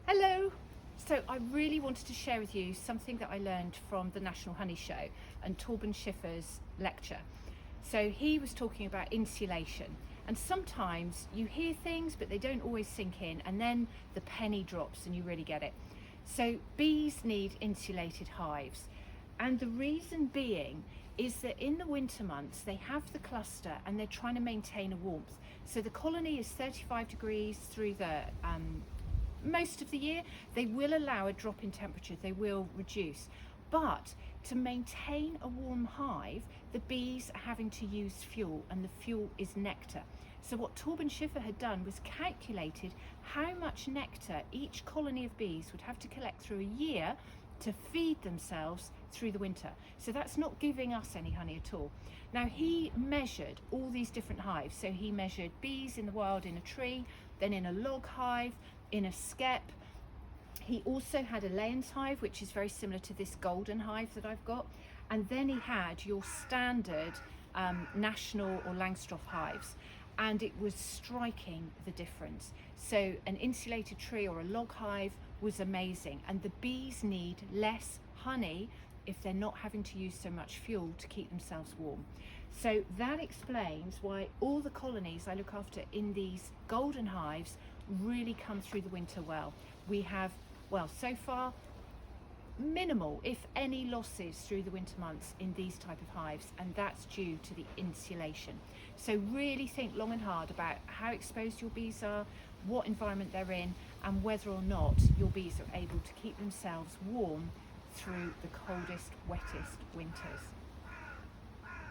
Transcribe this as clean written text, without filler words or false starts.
Hello! So I really wanted to share with you something that I learned from the National Honey Show and Torben Schiffer's lecture. So he was talking about insulation, and sometimes you hear things but they don't always sink in, and then the penny drops and you really get it. So bees need insulated hives, and the reason being is that in the winter months they have the cluster and they're trying to maintain a warmth. So the colony is 35 degrees through the most of the year. They will allow a drop in temperature, they will reduce, but to maintain a warm hive the bees are having to use fuel, and the fuel is nectar. So what Torben Schiffer had done was calculated how much nectar each colony of bees would have to collect through a year to feed themselves through the winter. So that's not giving us any honey at all. Now he measured all these different hives. So he measured bees in the wild in a tree, then in a log hive, in a skep. He also had a Layens hive, which is very similar to this golden hive that I've got. And then he had your standard national or Langstroth hives. And it was striking the difference. So an insulated tree or a log hive was amazing. And the bees need less honey if they're not having to use so much fuel to keep themselves warm. So that explains why all the colonies I look after in these golden hives really come through the winter well. We have, well, so far, minimal, if any, losses through the winter months in these type of hives, and that's due to the insulation. So really think long and hard about how exposed your bees are, what environment they're in, and whether or not your bees are able to keep themselves warm through the coldest, wettest winters.